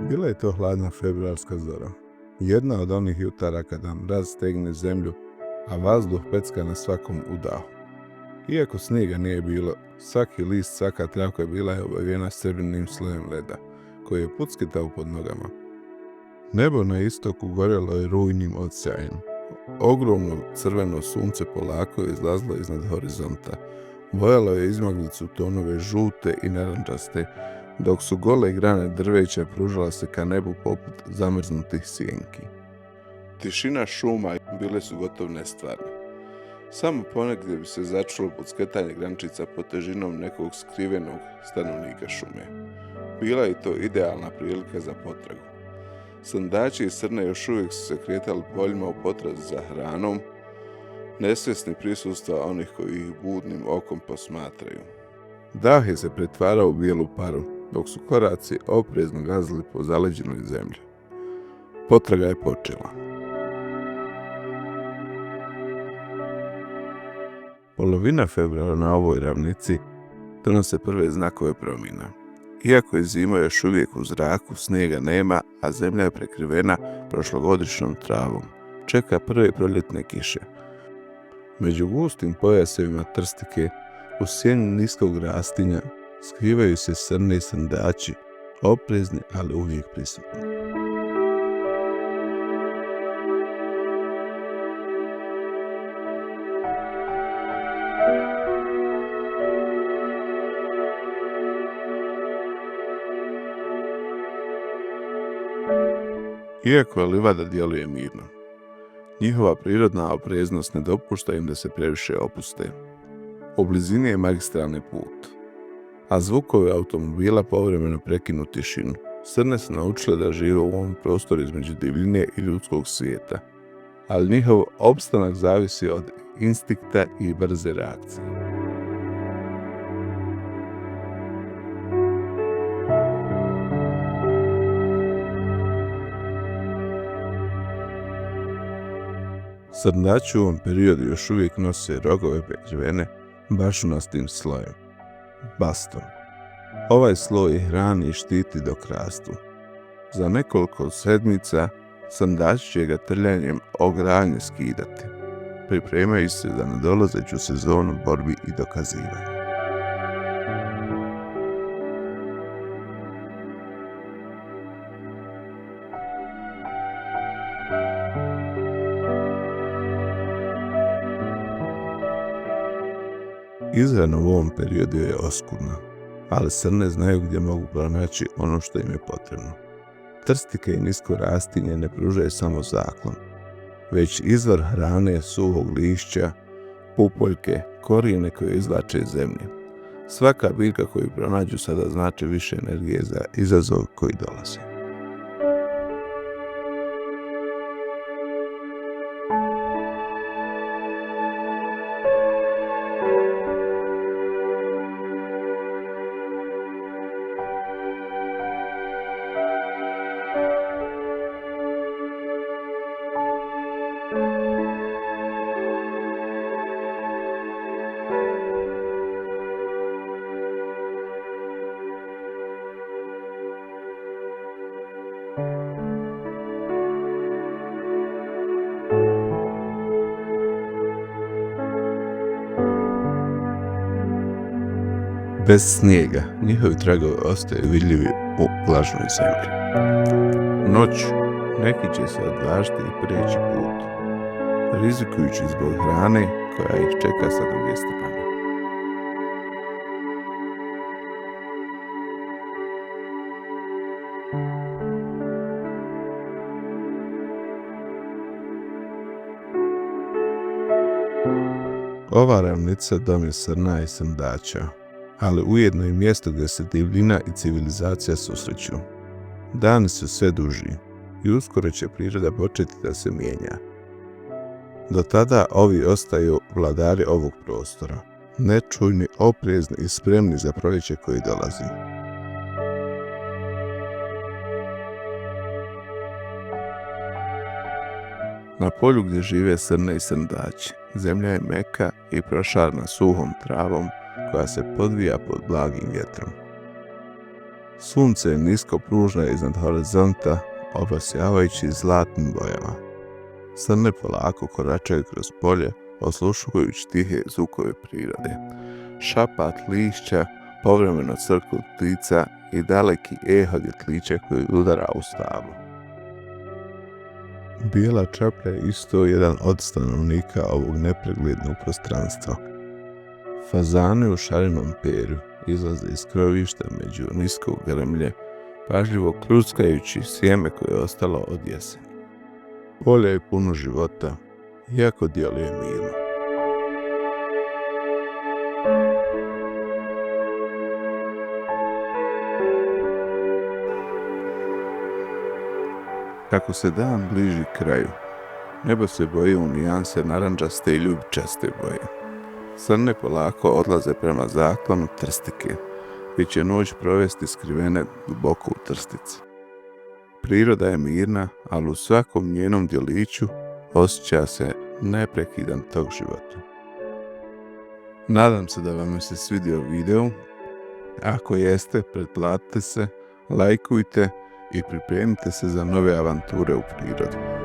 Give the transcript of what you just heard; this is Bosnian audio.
Bila je to hladna februarska zora. Jedna od onih jutara kada mraz stegne zemlju, a vazduh pecka na svakom udahu. Iako snijega nije bilo, svaki list, svaka travka bila je obavijena srebrnim slojem leda, koji je pucketao pod nogama. Nebo na istoku gorjelo je rujnim odsjajem. Ogromno crveno sunce polako je izlazilo iznad horizonta. Bojalo je izmaglicu tonove žute i narančaste, dok su gole grane drveća pružala se ka nebu poput zamrznutih sjenki. Tišina šuma bile su gotovo nestvarne. Samo ponegdje bi se začulo pucketanje grančica pod težinom nekog skrivenog stanovnika šume. Bila je to idealna prilika za potragu. Srndači i srne još uvijek su se kretali poljima u potrazi za hranom, nesvjesni prisustva onih koji ih budnim okom posmatraju. Dah je se pretvarao u bijelu paru, dok su koraci oprezno gazili po zaleđenoj zemlji. Potraga je počela. Polovina februara na ovoj ravnici donose prve znakove promjena. Iako je zima još uvijek u zraku, snijega nema, a zemlja je prekrivena prošlogodišnjom travom. Čeka prve proljetne kiše. Među gustim pojasevima trstike, u sjeni niskog rastinja, skrivaju se srne i srndači, oprezni, ali uvijek prisutni. Iako livada djeluje mirno, njihova prirodna opreznost ne dopušta im da se previše opuste. U blizini je magistralni put, a zvukovi automobila povremeno prekinu tišinu. Srne su naučile da žive u ovom prostoru između divljine i ljudskog svijeta, ali njihov opstanak zavisi od instinkta i brze reakcije. Srndači u ovom periodu još uvijek nose rogove prekrivene bašunastim slojem, bastom. Ovaj sloj ih hrani i štiti dok rastu. Za nekoliko sedmica srndači će ga trljanjem ogradnje skidati. Pripremaju se za nadolazeću sezonu borbi i dokazivanja. Izrana u ovom periodu je oskudna, ali srne znaju gdje mogu pronaći ono što im je potrebno. Trstike i nisko rastinje ne pružaju samo zaklon, već izvor hrane, suhog lišća, pupoljke, korijene koje izvlače iz zemlje. Svaka biljka koju pronađu sada znači više energije za izazov koji dolazi. Bez snijega, njihovi tragovi ostaju vidljivi u vlažnoj zemlji. Noću, neki će se odvažiti i prijeći put, rizikujući zbog hrane koja ih čeka sa druge strane. Ova ravnica dom je srna i srndača, ali ujedno i mjesto gdje se divljina i civilizacija susreću. Dani su sve duži i uskoro će priroda početi da se mijenja. Do tada ovi ostaju vladari ovog prostora, nečujni, oprezni i spremni za proljeće koji dolazi. Na polju gdje žive srne i srndači, zemlja je meka i prošarana suhom travom koja se podvija pod blagim vjetrom. Sunce je nisko pružno iznad horizonta, obasjavajući zlatnim bojama. Srne polako koračaju kroz polje, osluškujući tihe zvukove prirode. Šapat lišća, povremeno crknut ptica i daleki eho djetlića koji udara u stablo. Bijela čaplja je isto jedan od stanovnika ovog nepreglednog prostranstva. Fazani u šarenom perju izlaze iz krovišta među niskog grmlje, pažljivo kljuskajući sjeme koje je ostalo od jeseni. Polje je puno života, iako djeluje mirno. Kako se dan bliži kraju, nebo se boji u nijanse narandžaste i ljubičaste boje. Srne polako odlaze prema zaklonu Trstike, gdje će noć provesti skrivene duboko u trstici. Priroda je mirna, ali u svakom njenom djeliću osjeća se neprekidan tok života. Nadam se da vam se svidio video. Ako jeste, pretplatite se, lajkujte i pripremite se za nove avanture u prirodi.